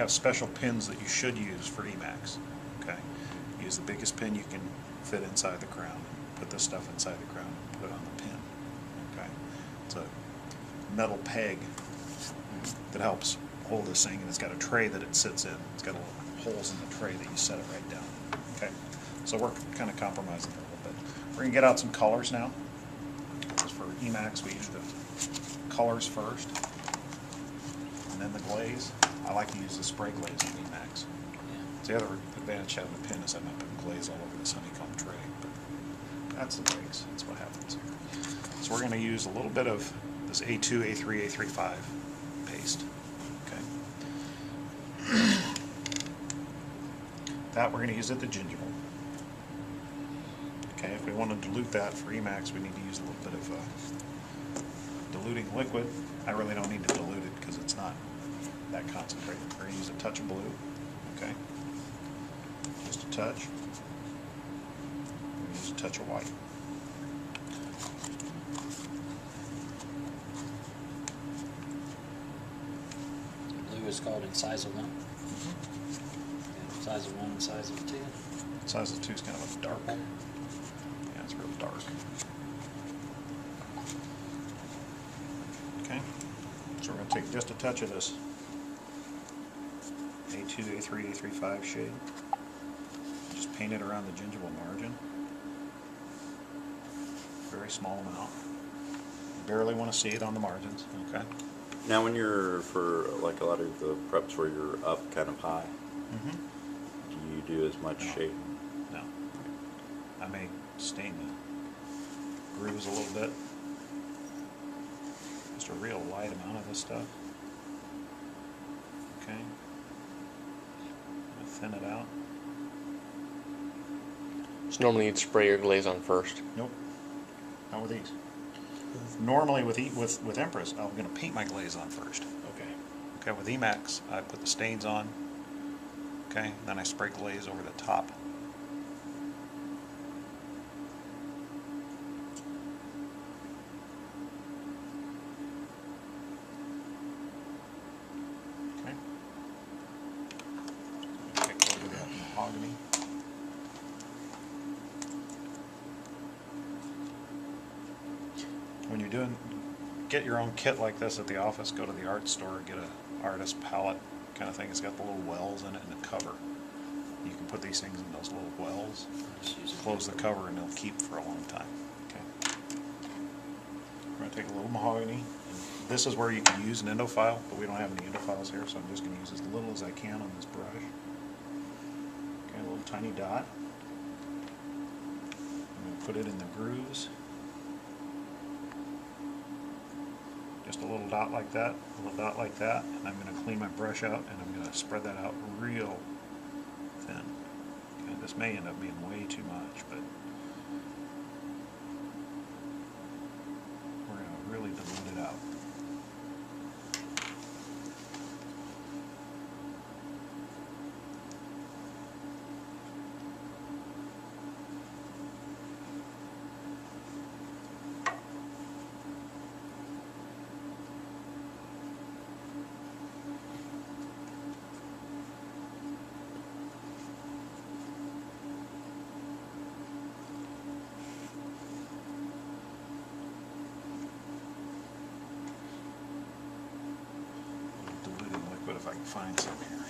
have special pins that you should use for Emacs. Okay, use the biggest pin you can fit inside the crown. Put this stuff inside the crown and put it on the pin. Okay, it's a metal peg that helps hold this thing, and it's got a tray that it sits in. It's got little holes in the tray that you set it right down. Okay, so we're kind of compromising a little bit. We're gonna get out some colors now. Because for Emacs we use the colors first, and then the glaze. I like to use the spray glaze on Emacs. The other advantage of having a pin is I'm not putting glaze all over this honeycomb tray, but that's the breaks. That's what happens. So we're going to use a little bit of this A2, A3, A35 paste. Okay. That we're going to use at the gingival. Okay, if we want to dilute that for Emacs, we need to use a little bit of diluting liquid. I really don't need to dilute it because it's not that concentrated. We're going to use a touch of blue. Okay. Just a touch. We're going to use a touch of white. Blue is called in size of 1. Size of 1 and size of 2. Size of 2 is kind of a dark. Yeah, it's real dark. Okay. So we're going to take just a touch of this A2, A3, A35 shade. Just paint it around the gingival margin. Very small amount. Barely want to see it on the margins. Okay. Now when you're, for like a lot of the preps where you're up kind of high, do you do as much shading? No. I may stain the grooves a little bit. Just a real light amount of this stuff. Okay. Thin it out. So normally you'd spray your glaze on first. Nope. Not with these. Normally with Empress, I'm going to paint my glaze on first. Okay. Okay, with Emacs, I put the stains on. Okay, then I spray glaze over the top. Okay. Take a little bit of that mahogany. When you're get your own kit like this at the office, go to the art store, get a artist palette kind of thing. It's got the little wells in it and a cover. You can put these things in those little wells, close the cover, and they'll keep for a long time. Okay. We're going to take a little mahogany. This is where you can use an endo file, but we don't have any endo files here, so I'm just going to use as little as I can on this brush. Okay, a little tiny dot. I'm going to put it in the grooves. Just a little dot like that, a little dot like that, and I'm going to clean my brush out and I'm going to spread that out real thin. Okay, this may end up being way too much, but we're going to really dilute it out. If I can find some here.